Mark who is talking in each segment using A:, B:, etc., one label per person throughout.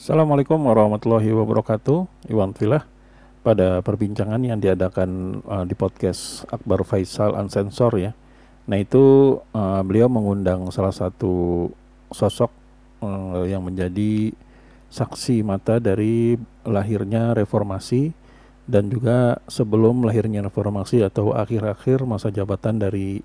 A: Assalamualaikum warahmatullahi wabarakatuh. Iwan Filah pada perbincangan yang diadakan di podcast Akbar Faisal Unsensor ya. Nah itu beliau mengundang salah satu sosok yang menjadi saksi mata dari lahirnya reformasi dan juga sebelum lahirnya reformasi atau akhir-akhir masa jabatan dari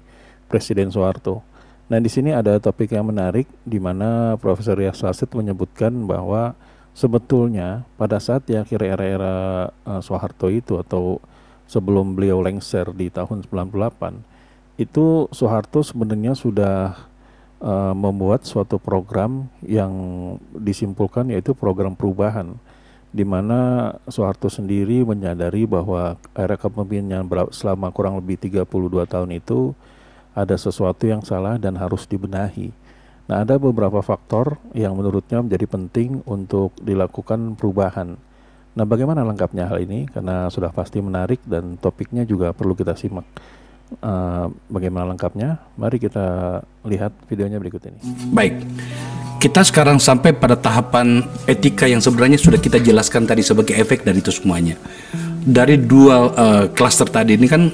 A: Presiden Soeharto. Nah di sini ada topik yang menarik di mana Profesor Rias Rashid menyebutkan bahwa sebetulnya pada saat di akhir era-era Soeharto itu atau sebelum beliau lengser di tahun 98 itu Soeharto sebenarnya sudah membuat suatu program yang disimpulkan yaitu program perubahan di mana Soeharto sendiri menyadari bahwa era kepemimpinan selama kurang lebih 32 tahun itu ada sesuatu yang salah dan harus dibenahi. Nah, ada beberapa faktor yang menurutnya menjadi penting untuk dilakukan perubahan. Nah, bagaimana lengkapnya hal ini? Karena sudah pasti menarik dan topiknya juga perlu kita simak. Bagaimana lengkapnya? Mari kita lihat videonya berikut ini.
B: Baik, kita sekarang sampai pada tahapan etika yang sebenarnya sudah kita jelaskan tadi sebagai efek dari itu semuanya. Dari dua klaster tadi ini kan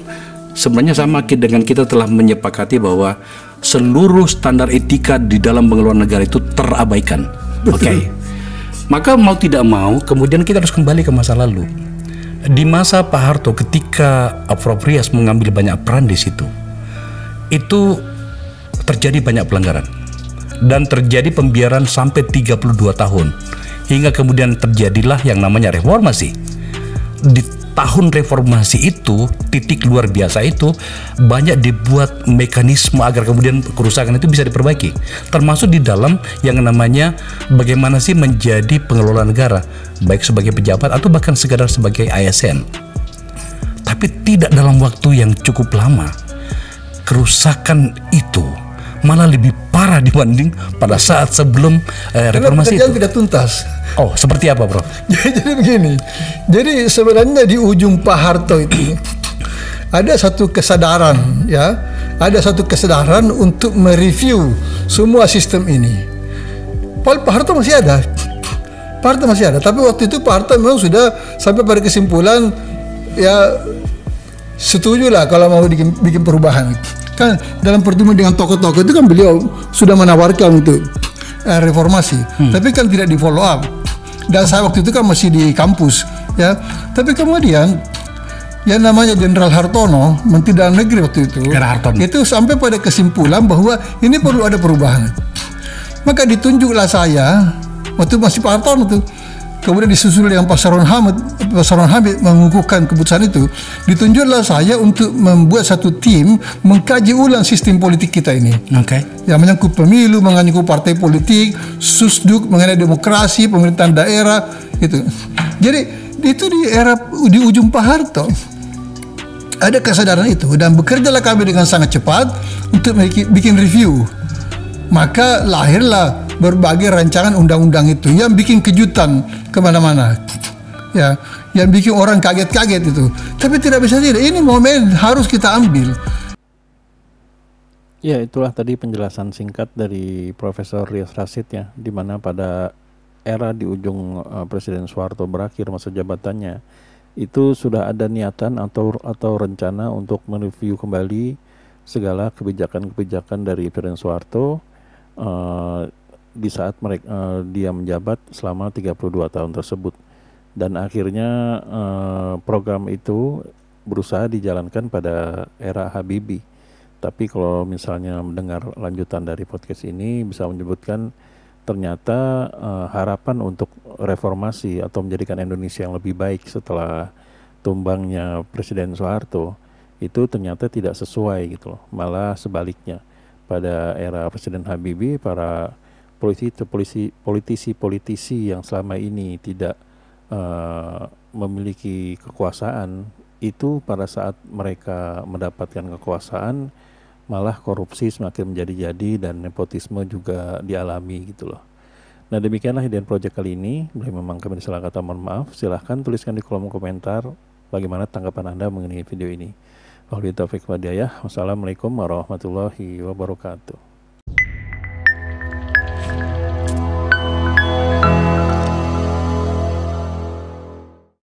B: sebenarnya sama dengan kita telah menyepakati bahwa seluruh standar etika di dalam pengelolaan negara itu terabaikan. Oke. Maka mau tidak mau kemudian kita harus kembali ke masa lalu. Di masa Pak Harto ketika Prof. Rias mengambil banyak peran di situ, itu terjadi banyak pelanggaran dan terjadi pembiaran sampai 32 tahun hingga kemudian terjadilah yang namanya reformasi. Di tahun reformasi itu, titik luar biasa itu, banyak dibuat mekanisme agar kemudian kerusakan itu bisa diperbaiki, termasuk di dalam yang namanya bagaimana sih menjadi pengelola negara, baik sebagai pejabat atau bahkan sekadar sebagai ASN. Tapi tidak dalam waktu yang cukup lama. Kerusakan itu malah lebih parah dibanding pada saat sebelum reformasi itu.
C: Tidak tuntas.
B: Oh, seperti apa, Prof?
C: Jadi begini. Jadi sebenarnya di ujung Pak Harto itu ada satu kesadaran, ya, ada satu kesadaran untuk mereview semua sistem ini. Pak Harto masih ada, Pak Harto masih ada. Tapi waktu itu Pak Harto memang sudah sampai pada kesimpulan, ya, setujulah kalau mau bikin perubahan. Kan dalam pertemuan dengan tokoh-tokoh itu kan beliau sudah menawarkan untuk reformasi, tapi kan tidak di follow up. Dan saya waktu itu kan masih di kampus, ya. Tapi kemudian yang namanya Jenderal Hartono, Menteri Dalam Negeri waktu itu sampai pada kesimpulan bahwa ini perlu ada perubahan. Maka ditunjuklah saya waktu masih Pak Hartono tuh. Kemudian disusul dengan Pak Saron Hamid mengukuhkan keputusan itu, ditunjuklah saya untuk membuat satu tim mengkaji ulang sistem politik kita ini. Yang menyangkut pemilu, menyangkut partai politik, susduk, mengenai demokrasi, pemerintahan daerah, gitu. Jadi itu di ujung Pak Harto ada kesadaran itu dan bekerjalah kami dengan sangat cepat untuk bikin review. Maka lahirlah berbagai rancangan undang-undang itu yang bikin kejutan kemana-mana, ya, yang bikin orang kaget-kaget itu. Tapi tidak bisa tidak, ini momen harus kita ambil.
A: Ya, itulah tadi penjelasan singkat dari Profesor Rias Rashid ya, di mana pada era di ujung Presiden Soeharto berakhir masa jabatannya itu sudah ada niatan atau rencana untuk mereview kembali segala kebijakan-kebijakan dari Presiden Soeharto di saat dia menjabat selama 32 tahun tersebut. Dan akhirnya program itu berusaha dijalankan pada era Habibie. Tapi kalau misalnya mendengar lanjutan dari podcast ini bisa menyebutkan ternyata harapan untuk reformasi atau menjadikan Indonesia yang lebih baik setelah tumbangnya Presiden Soeharto itu ternyata tidak sesuai gitu loh. Malah sebaliknya. Pada era Presiden Habibie, para politisi yang selama ini tidak memiliki kekuasaan, itu pada saat mereka mendapatkan kekuasaan, malah korupsi semakin menjadi-jadi dan nepotisme juga dialami gitu loh. Nah demikianlah Hidden Project kali ini. Bila memang kami salah kata mohon maaf, silahkan tuliskan di kolom komentar bagaimana tanggapan Anda mengenai video ini. Wassalamualaikum warahmatullahi wabarakatuh.